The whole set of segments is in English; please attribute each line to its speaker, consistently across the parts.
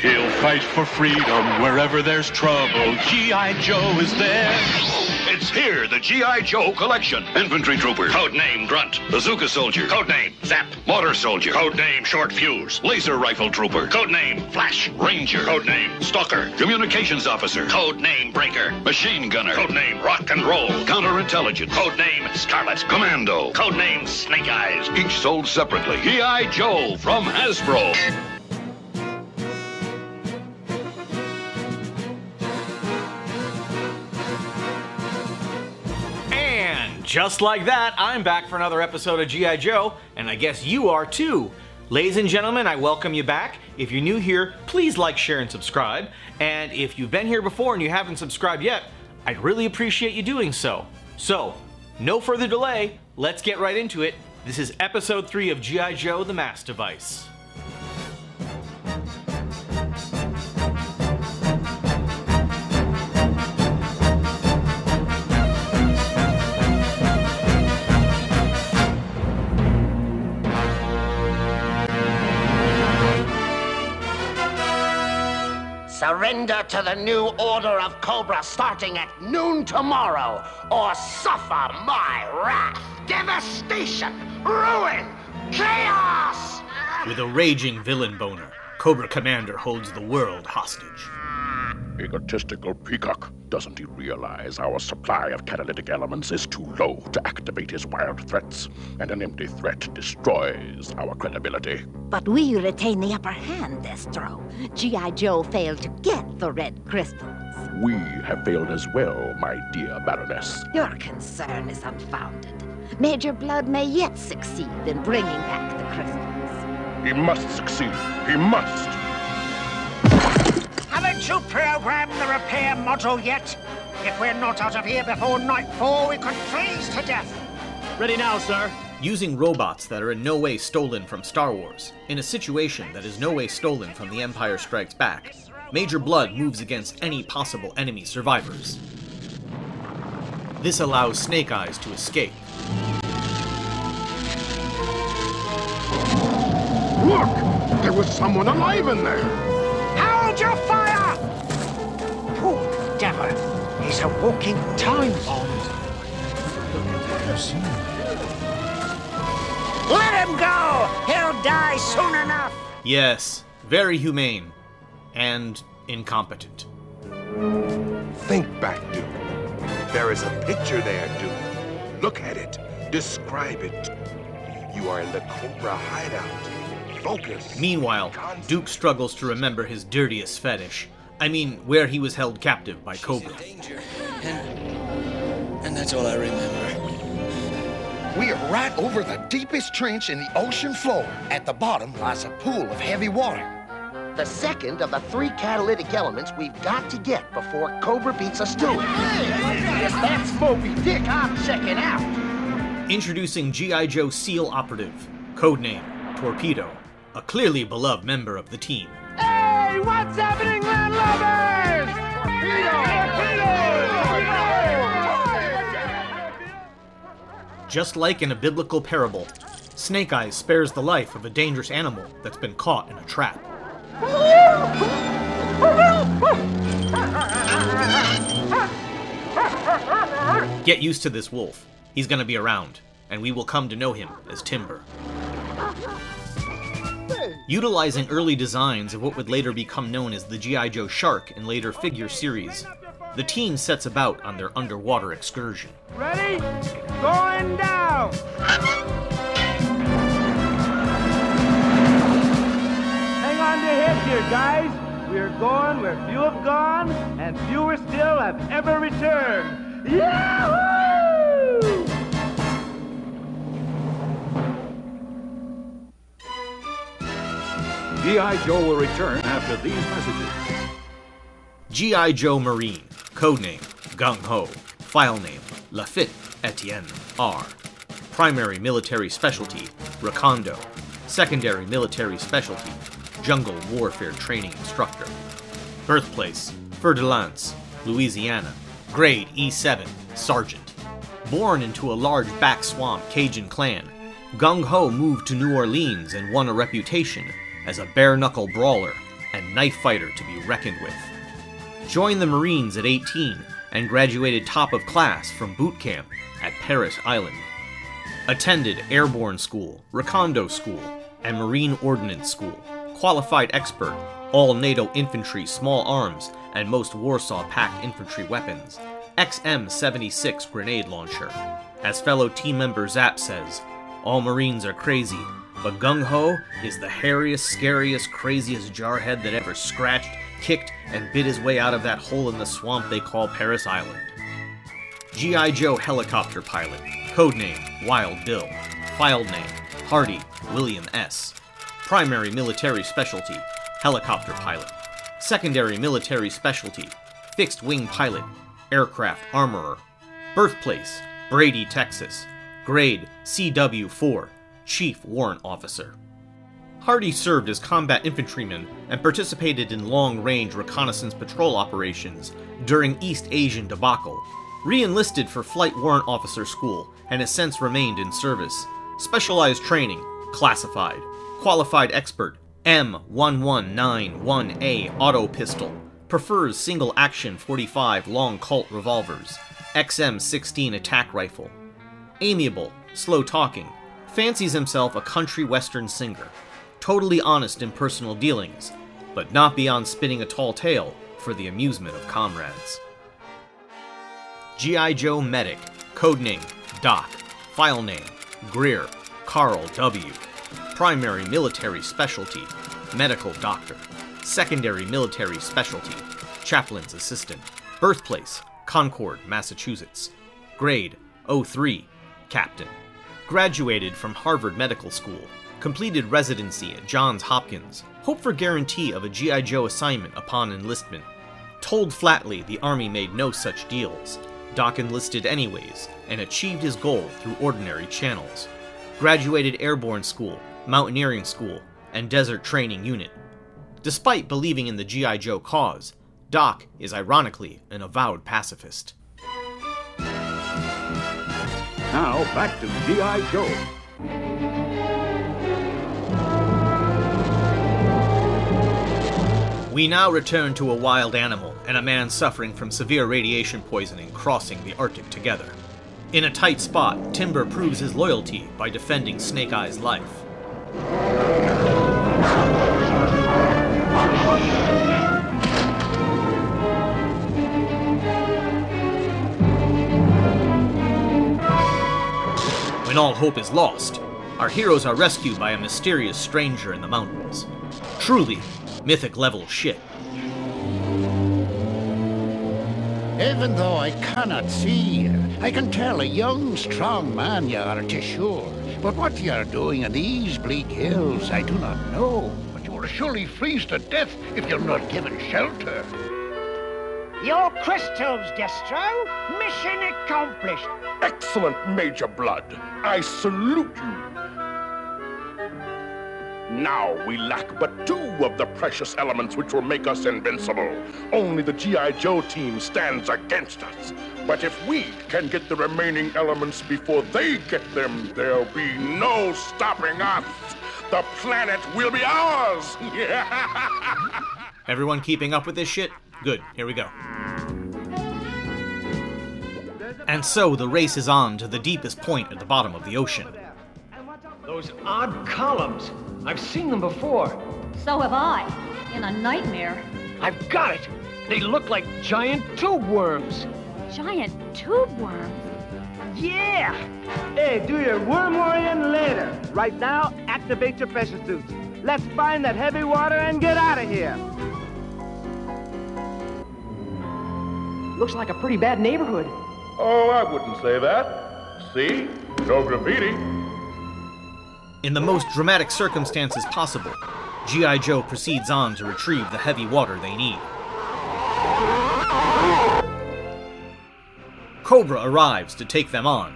Speaker 1: He'll fight for freedom wherever there's trouble. G.I. Joe is there.
Speaker 2: It's here, the G.I. Joe collection. Infantry trooper. Codename Grunt. Bazooka soldier. Codename Zap. Mortar soldier. Codename Short Fuse. Laser rifle trooper. Codename Flash. Ranger. Codename Stalker. Communications officer. Codename Breaker. Machine gunner. Codename Rock and Roll. Counterintelligence. Codename Scarlet. Commando. Codename Snake Eyes. Each sold separately. G.I. Joe from Hasbro.
Speaker 3: Just like that, I'm back for another episode of G.I. Joe, and I guess you are too. Ladies and gentlemen, I welcome you back. If you're new here, please like, share, and subscribe. And if you've been here before and you haven't subscribed yet, I'd really appreciate you doing so. So, no further delay, let's get right into it. This is episode 3 of G.I. Joe, the M.A.S.S device.
Speaker 4: Surrender to the new order of Cobra starting at noon tomorrow, or suffer my wrath. Devastation, ruin, chaos!
Speaker 3: With a raging villain boner, Cobra Commander holds the world hostage.
Speaker 5: Egotistical peacock. Doesn't he realize our supply of catalytic elements is too low to activate his wild threats, and an empty threat destroys our credibility?
Speaker 6: But we retain the upper hand, Destro. G.I. Joe failed to get the red crystals.
Speaker 5: We have failed as well, my dear Baroness.
Speaker 6: Your concern is unfounded. Major Blood may yet succeed in bringing back the crystals.
Speaker 5: He must succeed. He must!
Speaker 4: Haven't you programmed the repair module yet? If we're not out of here before nightfall, we could freeze to death.
Speaker 7: Ready now, sir.
Speaker 3: Using robots that are in no way stolen from Star Wars, in a situation that is no way stolen from The Empire Strikes Back, Major Blood moves against any possible enemy survivors. This allows Snake Eyes to escape.
Speaker 5: Look! There was someone alive in there!
Speaker 4: Hold your fire! Poor devil. He's a walking time bomb. Let him go! He'll die soon enough!
Speaker 3: Yes, very humane. And incompetent.
Speaker 8: Think back, Duke. There is a picture there, Duke. Look at it. Describe it. You are in the Cobra hideout. Focus.
Speaker 3: Meanwhile, Duke struggles to remember his dirtiest fetish. I mean, where he was held captive by Cobra.
Speaker 9: Danger. And that's all I remember.
Speaker 10: We are right over the deepest trench in the ocean floor. At the bottom lies a pool of heavy water.
Speaker 4: The second of the 3 catalytic elements we've got to get before Cobra beats us to it. If that's Moby Dick, I'm checking out.
Speaker 3: Introducing G.I. Joe SEAL Operative, codename Torpedo, a clearly beloved member of the team.
Speaker 7: Hey, what's happening, landlubbers?
Speaker 3: Just like in a biblical parable, Snake Eyes spares the life of a dangerous animal that's been caught in a trap. Get used to this wolf. He's gonna be around, and we will come to know him as Timber. Utilizing early designs of what would later become known as the G.I. Joe Shark in later figure series, the team sets about on their underwater excursion.
Speaker 7: Ready? Going down! Hang on to hip here, guys. We're going where few have gone, and fewer still have ever returned. Yahoo!
Speaker 11: G.I. Joe will return after these messages.
Speaker 3: G.I. Joe Marine, codename Gung Ho, file name Lafitte Etienne R. Primary military specialty Recondo. Secondary military specialty Jungle Warfare Training Instructor. Birthplace Fer de Lance, Louisiana. Grade E7, Sergeant. Born into a large back swamp Cajun clan, Gung Ho moved to New Orleans and won a reputation as a bare-knuckle brawler and knife fighter to be reckoned with. Joined the Marines at 18 and graduated top of class from boot camp at Parris Island. Attended Airborne School, Recondo School, and Marine Ordnance School. Qualified expert, all NATO infantry small arms and most Warsaw Pact infantry weapons. XM-76 grenade launcher. As fellow team member Zap says, all Marines are crazy, but gung-ho is the hairiest, scariest, craziest jarhead that ever scratched, kicked, and bit his way out of that hole in the swamp they call Parris Island. G.I. Joe helicopter pilot, codename Wild Bill, file name Hardy William S. Primary military specialty, helicopter pilot. Secondary military specialty, fixed wing pilot, aircraft armorer. Birthplace, Brady, Texas. Grade, CW-4, Chief Warrant Officer. Hardy served as combat infantryman and participated in long-range reconnaissance patrol operations during East Asian debacle. Re-enlisted for Flight Warrant Officer School and has since remained in service. Specialized training, classified. Qualified expert, M1191A auto pistol. Prefers single-action .45 long Colt revolvers. XM16 attack rifle. Amiable, slow-talking. Fancies himself a country western singer. Totally honest in personal dealings, but not beyond spinning a tall tale for the amusement of comrades. G.I. Joe Medic, codename Doc, file name Greer, Carl W. Primary military specialty, medical doctor. Secondary military specialty, chaplain's assistant. Birthplace, Concord, Massachusetts. Grade, 03, captain. Graduated from Harvard Medical School. Completed residency at Johns Hopkins. Hope for guarantee of a G.I. Joe assignment upon enlistment. Told flatly the Army made no such deals. Doc enlisted anyways, and achieved his goal through ordinary channels. Graduated Airborne School, Mountaineering School, and Desert Training Unit. Despite believing in the G.I. Joe cause, Doc is ironically an avowed pacifist.
Speaker 11: Now, back to G.I. Joe.
Speaker 3: We now return to a wild animal and a man suffering from severe radiation poisoning crossing the Arctic together. In a tight spot, Timber proves his loyalty by defending Snake Eye's life. When all hope is lost, our heroes are rescued by a mysterious stranger in the mountains. Truly, mythic-level shit.
Speaker 10: Even though I cannot see you, I can tell a young, strong man you are, 'tis sure. But what you are doing in these bleak hills, I do not know. But you will surely freeze to death if you're not given shelter.
Speaker 4: Your crystals, Destro. Mission accomplished.
Speaker 5: Excellent, Major Blood. I salute you. Now we lack but 2 of the precious elements which will make us invincible. Only the G.I. Joe team stands against us. But if we can get the remaining elements before they get them, there'll be no stopping us. The planet will be ours.
Speaker 3: Everyone keeping up with this shit? Good, here we go. And so the race is on to the deepest point at the bottom of the ocean.
Speaker 12: Those odd columns. I've seen them before.
Speaker 13: So have I. In a nightmare.
Speaker 12: I've got it. They look like giant tube worms.
Speaker 13: Giant tube worms?
Speaker 7: Yeah! Hey, do your worm worrying later. Right now, activate your pressure suits. Let's find that heavy water and get out of here.
Speaker 12: Looks like a pretty bad neighborhood.
Speaker 5: Oh, I wouldn't say that. See? No graffiti.
Speaker 3: In the most dramatic circumstances possible, G.I. Joe proceeds on to retrieve the heavy water they need. Cobra arrives to take them on.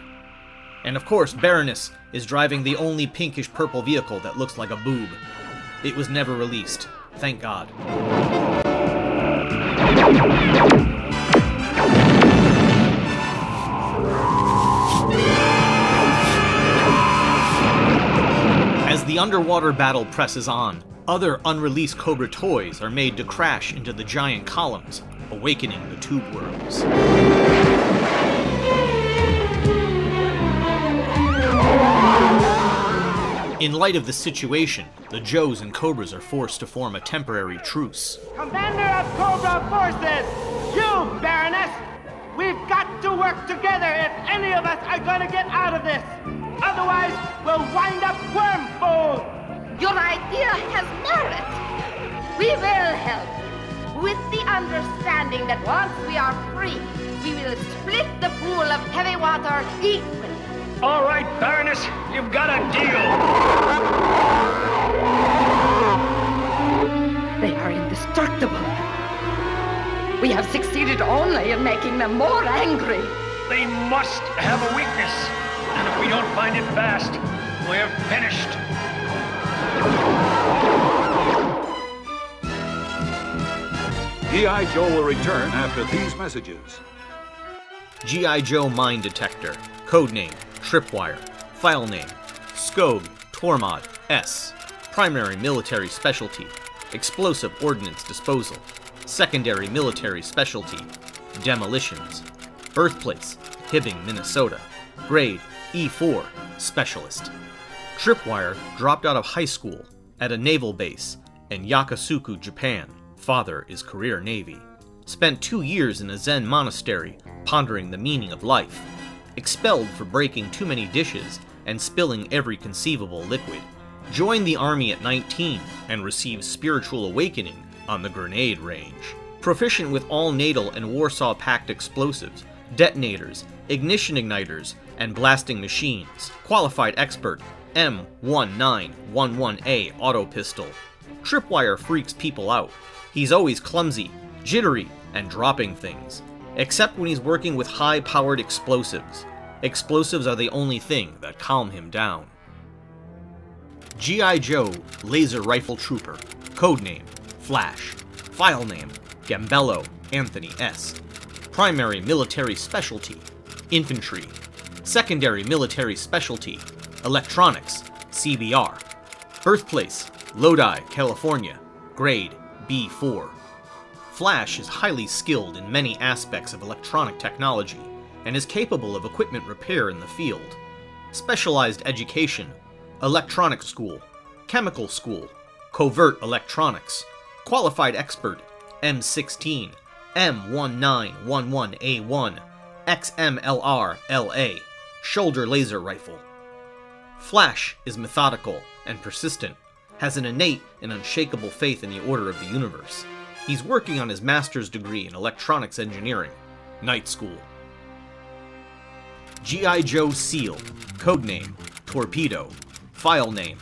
Speaker 3: And of course, Baroness is driving the only pinkish-purple vehicle that looks like a boob. It was never released, thank God. As the underwater battle presses on, Other unreleased Cobra toys are made to crash into the giant columns, awakening the tube worms. In light of the situation, the Joes and Cobras are forced to form a temporary truce.
Speaker 7: Commander of Cobra Forces, you, Baroness! We've got to work together if any of us are gonna get out of this. Otherwise, we'll wind up worm food.
Speaker 6: Your idea has merit. We will help, with the understanding that once we are free, we will split the pool of heavy water equally.
Speaker 12: All right, Baroness, you've got a deal.
Speaker 6: They are indestructible. We have succeeded only in making them more angry.
Speaker 12: They must have a weakness, and if we don't find it fast, we're finished.
Speaker 11: G.I. Joe will return after these messages.
Speaker 3: G.I. Joe Mine Detector, codename Tripwire, file name Skog Tormod S, primary military specialty explosive ordnance disposal, secondary military specialty demolitions, birthplace Hibbing, Minnesota, grade E4 specialist. Tripwire dropped out of high school at a naval base in Yakasuku, Japan. Father is career Navy. Spent 2 years in a Zen monastery pondering the meaning of life. Expelled for breaking too many dishes and spilling every conceivable liquid. Joined the army at 19 and received spiritual awakening on the grenade range. Proficient with all NATO and Warsaw Pact explosives, detonators, ignition igniters, and blasting machines. Qualified expert, M1911A auto pistol. Tripwire freaks people out. He's always clumsy, jittery, and dropping things. Except when he's working with high-powered explosives. Explosives are the only thing that calm him down. G.I. Joe Laser Rifle Trooper, codename Flash, file name Gambello Anthony S, primary military specialty infantry, secondary military specialty electronics CBR, birthplace Lodi, California, grade B4. Flash is highly skilled in many aspects of electronic technology and is capable of equipment repair in the field. Specialized education, electronics school, chemical school, covert electronics, qualified expert, M16, M1911A1, XMLR-LA, shoulder laser rifle. Flash is methodical and persistent, has an innate and unshakable faith in the order of the universe. He's working on his master's degree in electronics engineering, night school. G.I. Joe SEAL, codename Torpedo, file name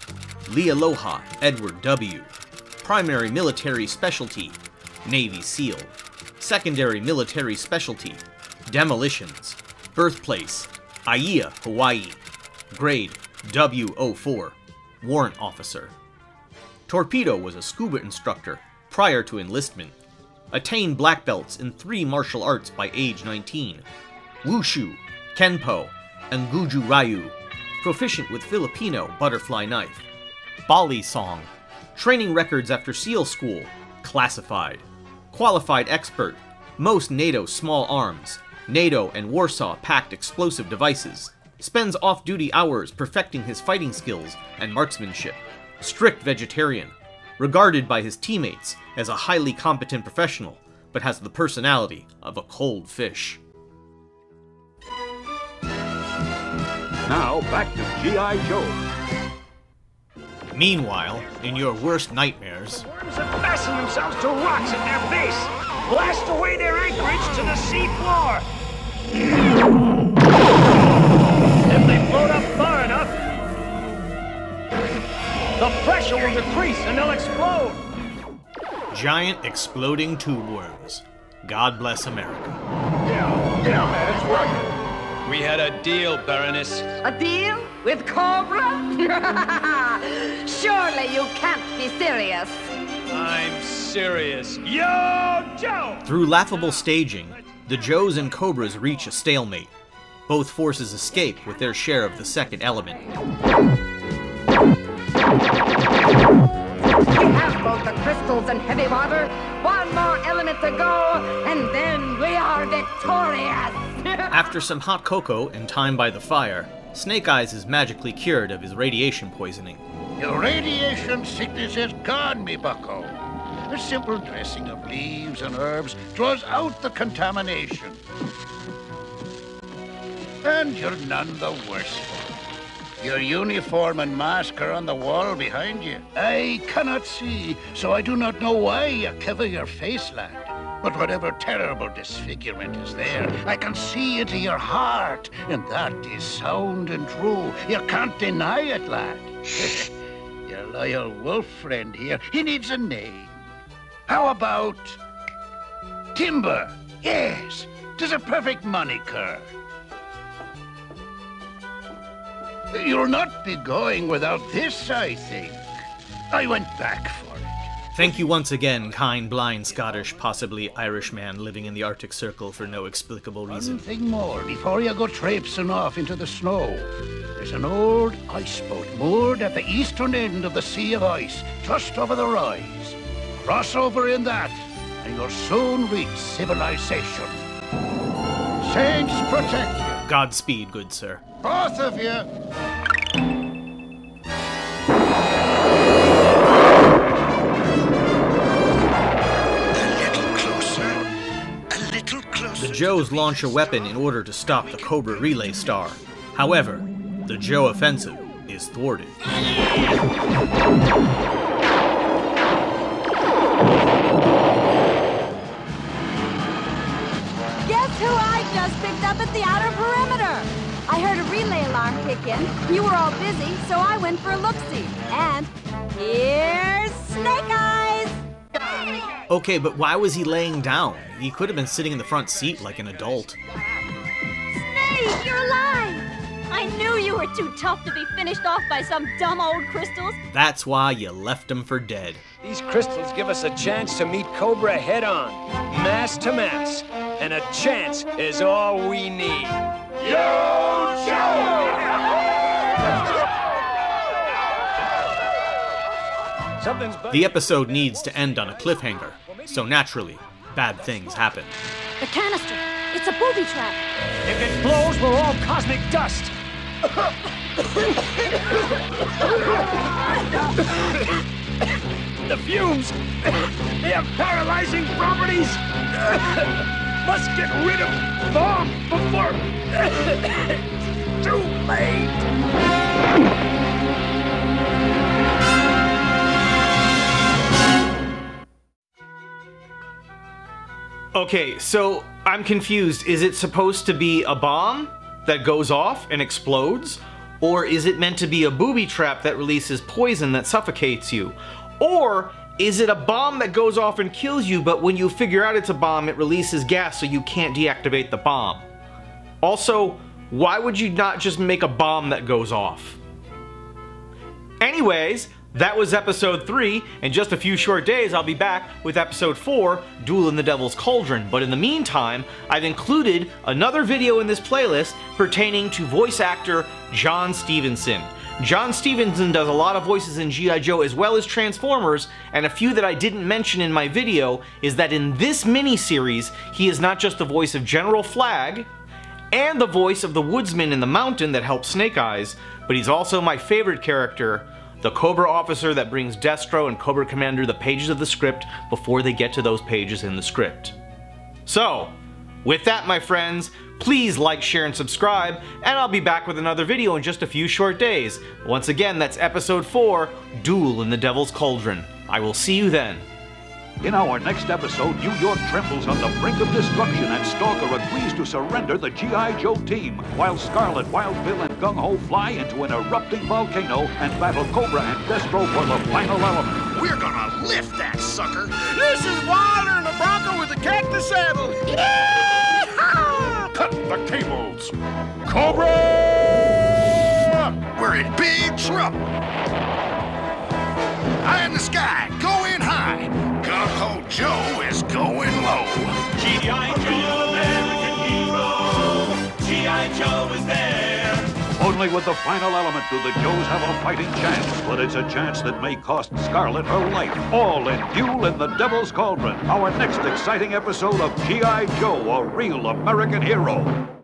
Speaker 3: Lealoha Edward W, primary military specialty Navy SEAL, secondary military specialty demolitions, birthplace Aiea, Hawaii, grade W04, warrant officer. Torpedo was a scuba instructor prior to enlistment. Attained black belts in 3 martial arts by age 19. Wushu, Kenpo, and Guju Ryu. Proficient with Filipino butterfly knife. Bali song. Training records after SEAL school. Classified. Qualified expert. Most NATO small arms. NATO and Warsaw Pact explosive devices. Spends off-duty hours perfecting his fighting skills and marksmanship. Strict vegetarian. Regarded by his teammates as a highly competent professional, but has the personality of a cold fish.
Speaker 11: Now, back to G.I. Joe.
Speaker 3: Meanwhile, in your worst nightmares,
Speaker 12: Worms have fastened themselves to rocks at their base. Blast away their anchorage to the sea floor. If they float up far enough, the pressure will decrease and they'll explode.
Speaker 3: giant exploding tube worms. God bless America.
Speaker 5: Yeah, that's right.
Speaker 9: We had a deal, Baroness.
Speaker 6: A deal? With Cobra? Surely you can't be serious.
Speaker 9: I'm serious.
Speaker 12: Yo, Joe!
Speaker 3: Through laughable staging, the Joes and Cobras reach a stalemate. Both forces escape with their share of the second element.
Speaker 6: We both the crystals and heavy water. One more element to go, and then we are victorious!
Speaker 3: After some hot cocoa and time by the fire, Snake Eyes is magically cured of his radiation poisoning.
Speaker 10: Your radiation sickness is gone, me bucko. A simple dressing of leaves and herbs draws out the contamination. And you're none the worse for it. Your uniform and mask are on the wall behind you. I cannot see, so I do not know why you cover your face, lad. But whatever terrible disfigurement is there, I can see into your heart, and that is sound and true. You can't deny it, lad. Your loyal wolf friend here, he needs a name. How about Timber? Yes, 'tis a perfect moniker. You'll not be going without this, I think. I went back for it.
Speaker 3: Thank you once again, kind, blind, Scottish, possibly Irish man living in the Arctic Circle for no explicable reason.
Speaker 10: One thing more, before you go traipsing off into the snow. There's an old ice boat moored at the eastern end of the Sea of Ice, just over the rise. Cross over in that, and you'll soon reach civilization. Saints protect you.
Speaker 3: Godspeed, good sir.
Speaker 10: Both of you.
Speaker 3: The Joes launch a weapon in order to stop the Cobra relay star. However, the Joe offensive is thwarted.
Speaker 14: Guess who I just picked up at the outer perimeter? I heard a relay alarm kick in. You were all busy, so I went for a look-see. And here's Snake Eyes!
Speaker 3: Okay, but why was he laying down? He could have been sitting in the front seat like an adult.
Speaker 13: Snake, you're alive! I knew you were too tough to be finished off by some dumb old crystals.
Speaker 3: That's why you left him for dead.
Speaker 12: These crystals give us a chance to meet Cobra head-on, mass to mass. And a chance is all we need. Yo, Joe!
Speaker 3: The episode needs to end on a cliffhanger, so naturally, bad things happen.
Speaker 13: The canister! It's a booby trap!
Speaker 12: If it blows, we're all cosmic dust! The fumes! They have paralyzing properties! Must get rid of bomb before... It's too late!
Speaker 3: Okay, so I'm confused. Is it supposed to be a bomb that goes off and explodes? Or is it meant to be a booby trap that releases poison that suffocates you? Or is it a bomb that goes off and kills you, but when you figure out it's a bomb, it releases gas so you can't deactivate the bomb? Also, why would you not just make a bomb that goes off? Anyways, that was episode 3. In just a few short days, I'll be back with episode 4, Duel in the Devil's Cauldron. But in the meantime, I've included another video in this playlist pertaining to voice actor John Stephenson. John Stephenson does a lot of voices in G.I. Joe as well as Transformers, and a few that I didn't mention in my video is that in this mini-series, he is not just the voice of General Flag, and the voice of the woodsman in the mountain that helps Snake Eyes, but he's also my favorite character, the Cobra officer that brings Destro and Cobra Commander the pages of the script before they get to those pages in the script. So, with that, my friends, please like, share, and subscribe, and I'll be back with another video in just a few short days. Once again, that's episode 4, Duel in the Devil's Cauldron. I will see you then.
Speaker 11: In our next episode, New York trembles on the brink of destruction and Stalker agrees to surrender the G.I. Joe team, while Scarlet, Wild Bill, and Gung Ho fly into an erupting volcano and battle Cobra and Destro for the final element.
Speaker 15: We're gonna lift that sucker!
Speaker 16: This is Wilder and the Bronco with the cactus saddle!
Speaker 5: Cut the cables! Cobra!
Speaker 15: We're in big trouble! Eye in the sky, going high! Gung-Ho Joe is going low.
Speaker 1: G.I. Joe, American hero. G.I. Joe is there.
Speaker 11: Only Only with the final element do the Joes have a fighting chance, but it's a chance that may cost Scarlet her life. All in Duel in the Devil's Cauldron, our next exciting episode of G.I. Joe, a real American hero.